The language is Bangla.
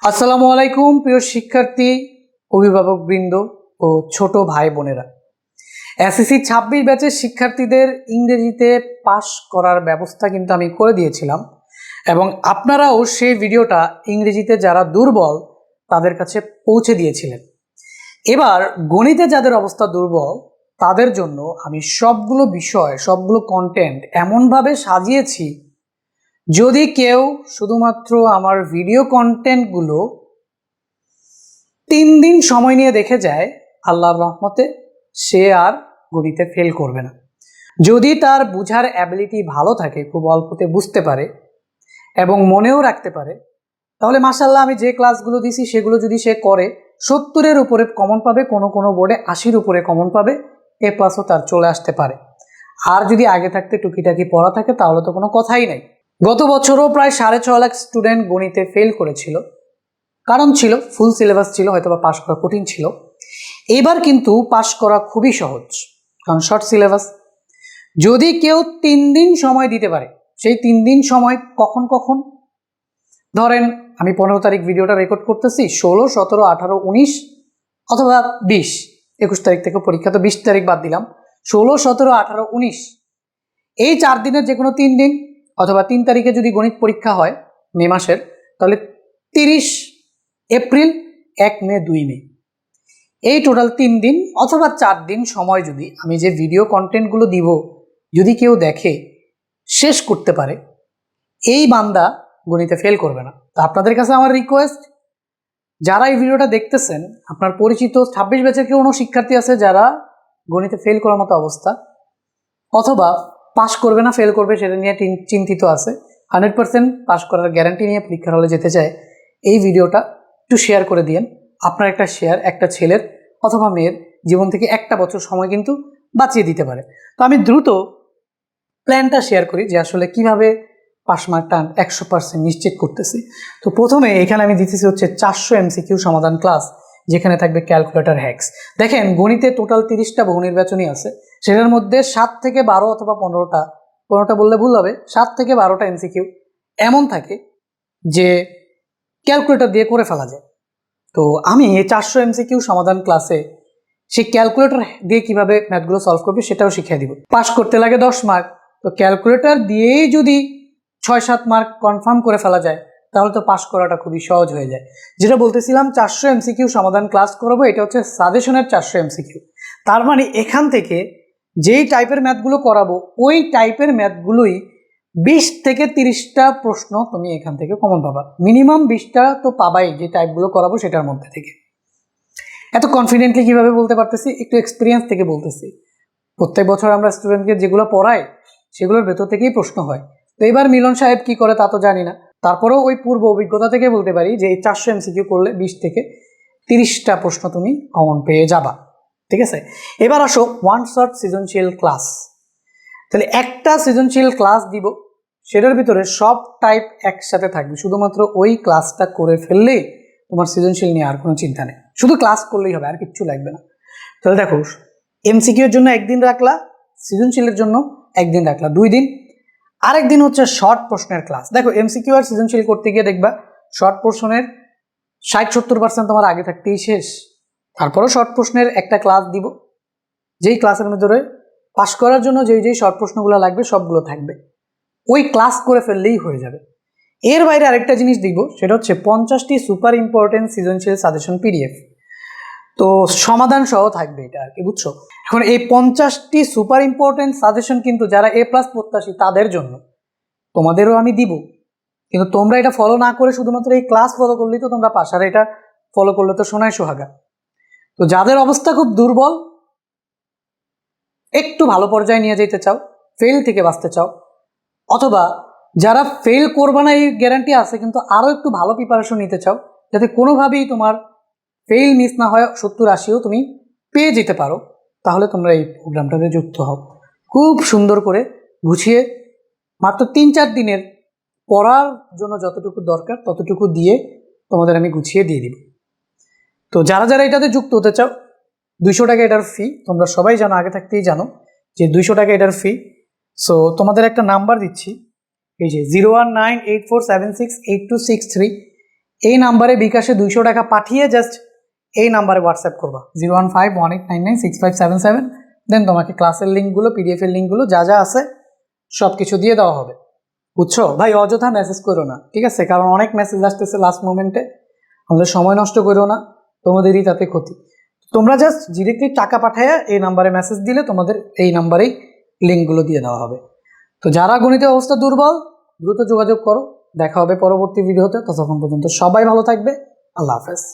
আসসালামু আলাইকুম প্রিয় শিক্ষার্থী, অভিভাবকবৃন্দ ও ছোট ভাই বোনেরা। এসএসসি 26 ব্যাচের শিক্ষার্থীদের ইংরেজিতে পাস করার ব্যবস্থা কিন্তু আমি করে দিয়েছিলাম এবং আপনারাও সেই ভিডিওটা ইংরেজিতে যারা দুর্বল তাদের কাছে পৌঁছে দিয়েছিলেন। এবার গণিতে যাদের অবস্থা দুর্বল তাদের জন্য আমি সবগুলো বিষয়, সবগুলো কন্টেন্ট এমনভাবে সাজিয়েছি, যদি কেউ শুধুমাত্র আমার ভিডিও কন্টেন্টগুলো 3 দিন সময় নিয়ে দেখে যায়, আল্লাহর রহমতে সে আর গণিতে ফেল করবে না। যদি তার বুঝার অ্যাবিলিটি ভালো থাকে, খুব অল্পতে বুঝতে পারে এবং মনেও রাখতে পারে, তাহলে মাশাআল্লাহ আমি যে ক্লাসগুলো দিছি সেগুলো যদি সে করে 70-এর উপরে কমন পাবে, কোনো বোর্ডে 80-র উপরে কমন পাবে, A+ তার চলে আসতে পারে। আর যদি আগে থাকতে টুকিটাকি পড়া থাকে তাহলে তো কোনো কথাই নাই। গত বছরও প্রায় 6.5 লাখ স্টুডেন্ট গণিতে ফেল করেছিল। কারণ ছিল ফুল সিলেবাস ছিল, হয়তো বা পাশ করা কঠিন ছিল। এবার কিন্তু পাশ করা খুবই সহজ, কারণ শর্ট সিলেবাস। যদি কেউ 3 দিন সময় দিতে পারে, সেই 3 দিন সময় কখন কখন ধরেন আমি 15 তারিখ ভিডিওটা রেকর্ড করতেছি, 16, 17, 18, 19 অথবা 20, 21 তারিখ থেকে পরীক্ষা, তো 20 তারিখ বাদ দিলাম, 16, 17, 18, 19 এই 4 দিনের যে কোনো 3 দিন, অথবা 3 তারিখে যদি গণিত পরীক্ষা হয় মে মাসের, তাহলে 30 এপ্রিল, 1 মে, 2 মে, এই টোটাল 3 দিন অথবা 4 দিন সময় যদি আমি যে ভিডিও কন্টেন্টগুলো দিব, যদি কেউ দেখে শেষ করতে পারে, এই বান্দা গণিতে ফেল করবে না। তো আপনাদের কাছে আমার রিকোয়েস্ট, যারা এই ভিডিওটা দেখতেছেন, আপনার পরিচিত 26 ব্যাচের কোনো শিক্ষার্থী আছে যারা গণিতে ফেল করার মতো অবস্থা, অথবা পাস করবে না ফেল করবে সেটা নিয়ে চিন্তিত আছে, 100% পাস করার গ্যারান্টি নিয়ে পরীক্ষার হলে যেতে চায়, এই ভিডিওটা একটু শেয়ার করে দিয়েন। আপনার একটা শেয়ার একটা ছেলের অথবা মেয়ের জীবন থেকে একটা বছর সময় কিন্তু বাঁচিয়ে দিতে পারে। তো আমি দ্রুত প্ল্যানটা শেয়ার করি যে আসলে কিভাবে পাস মার্কটা 100% নিশ্চিত করতেছি। তো প্রথমে এখানে আমি দিতেছি হচ্ছে 400 MCQ সমাধান ক্লাস, যেখানে থাকবে ক্যালকুলেটর হ্যাক্স। দেখেন গণিতে টোটাল 30টা বহুনির্বাচনী আছে, সেটার মধ্যে 7 থেকে 12 অথবা 15টা বললে ভুল হবে, 7 থেকে 12টা MCQ এমন থাকে যে ক্যালকুলেটর দিয়ে করে ফেলা যায়। তো আমি এই 400 MCQ সমাধান ক্লাসে সেই ক্যালকুলেটর দিয়ে কিভাবে ম্যাথগুলো সলভ করবে সেটাও শিখিয়ে দিব। পাস করতে লাগে 10 মার্ক, তো ক্যালকুলেটর দিয়েই যদি 6-7 মার্ক কনফার্ম করে ফেলা যায় তাহলে তো পাস করাটা খুবই সহজ হয়ে যায়। যেটা বলতেছিলাম 400 MCQ সমাধান ক্লাস করবো, এটা হচ্ছে সাজেশনের 400 MCQ। তার মানে এখান থেকে যেই টাইপের ম্যাথগুলো করাবো ওই টাইপের ম্যাথগুলোই 20 থেকে 30টা প্রশ্ন তুমি এখান থেকে কমন পাবা, মিনিমাম 20টা তো পাবাই যে টাইপগুলো করাবো সেটার মধ্যে থেকে। এত কনফিডেন্টলি কিভাবে বলতে পারতেছি, একটু এক্সপিরিয়েন্স থেকে বলতেছি। প্রত্যেক বছর আমরা স্টুডেন্টকে যেগুলো পড়াই সেগুলোর ভেতর থেকেই প্রশ্ন হয়। তো এবার মিলন সাহেব কি করে তা তো জানি না, তারপরেও ওই পূর্ব অভিজ্ঞতা থেকে বলতে পারি যে এই 400 MCQ করলে 20 থেকে 30টা প্রশ্ন তুমি কমন পেয়ে যাবা। ঠিক আছে, এবার আসো ওয়ান শট সৃজনশীল ক্লাস। তাহলে একটা সৃজনশীল ক্লাস দিব, সেটার ভিতরে সব টাইপ একসাথে থাকবে, শুধুমাত্র ওই ক্লাসটা করে ফেললেই তোমার সৃজনশীল নিয়ে আর কোনো চিন্তা নেই, শুধু ক্লাস করলেই হবে, আর কিচ্ছু লাগবে না। তাহলে দেখো, MCQ এর জন্য একদিন রাখলা, সৃজনশীলের জন্য একদিন রাখলা, 2 দিন। আরেকদিন হচ্ছে শর্ট প্রশ্নের ক্লাস। দেখো MCQ আর সৃজনশীল করতে গিয়ে দেখবা শর্ট প্রশ্নের 60-70% তোমার আগে থাকতেই শেষ। তারপরেও শর্ট প্রশ্নের একটা ক্লাস দিব, যেই ক্লাসের মধ্যে পাস করার জন্য যেই শর্ট প্রশ্নগুলো লাগবে সবগুলো থাকবে, ওই ক্লাস করে ফেললেই হয়ে যাবে। এর বাইরে আরেকটা জিনিস দিব, সেটা হচ্ছে 50টি সুপার ইম্পর্টেন্ট সৃজনশীল সাজেশন PDF, তো সমাধান সহ থাকবে এটা আর কি, বুঝছো? এখন এই 50টি সুপার ইম্পর্টেন্ট সাজেশন কিন্তু যারা A+ প্রত্যাশী তাদের জন্য, তোমাদেরও আমি দিব, কিন্তু তোমরা এটা ফলো না করে শুধুমাত্র এই ক্লাস ফলো করলেই তো তোমরা পাস, আর এটা ফলো করলে তো সোনায় সোহাগা। তো যাদের অবস্থা খুব দুর্বল, একটু ভালো পর্যায়ে নিয়ে যেতে চাও, ফেল থেকে বাঁচতে চাও, অথবা যারা ফেল করবে না এই গ্যারান্টি আছে কিন্তু আরও একটু ভালো প্রিপারেশন নিতে চাও, যাতে কোনোভাবেই তোমার ফেল মিস না হয়, 70-80ও তুমি পেয়ে যেতে পারো, তাহলে তোমরা এই প্রোগ্রামটাতে যুক্ত হও। খুব সুন্দর করে গুছিয়ে মাত্র 3-4 দিনের পড়ার জন্য যতটুকু দরকার ততটুকু দিয়ে তোমাদের আমি গুছিয়ে দিয়ে দিব। তো যারা যারা এটাতে যুক্ত হতে চাও, 200 টাকা এটার ফি, তোমরা সবাই জানো, আগে থাকতেই জানো যে 200 টাকা এটার ফি। সো তোমাদের একটা নাম্বার দিচ্ছি, এই যে 019847682663, এই নাম্বারে বিকাশে 200 টাকা পাঠিয়ে জাস্ট এই নাম্বারে হোয়াটসঅ্যাপ করবা 01518996577, দেন তোমাকে ক্লাসের লিঙ্কগুলো, পিডিএফের লিঙ্কগুলো যা যা আছে সব কিছু দিয়ে দেওয়া হবে। বুঝছো ভাই? অযথা মেসেজ করো না, ঠিক আছে? কারণ অনেক মেসেজ আসতেছে লাস্ট মোমেন্টে, আমাদের সময় নষ্ট করো না, তোমাদেরই তাতে ক্ষতি। তোমরা জাস্ট ডিরেক্টলি টাকা পাঠায় এই নাম্বারে মেসেজ দিলে তোমাদের এই নাম্বারেই লিঙ্কগুলো দিয়ে দেওয়া হবে। তো যারা গণিতের অবস্থা দুর্বল দ্রুত যোগাযোগ করো। দেখা হবে পরবর্তী ভিডিওতে। ততক্ষণ পর্যন্ত সবাই ভালো থাকবে। আল্লাহ হাফেজ।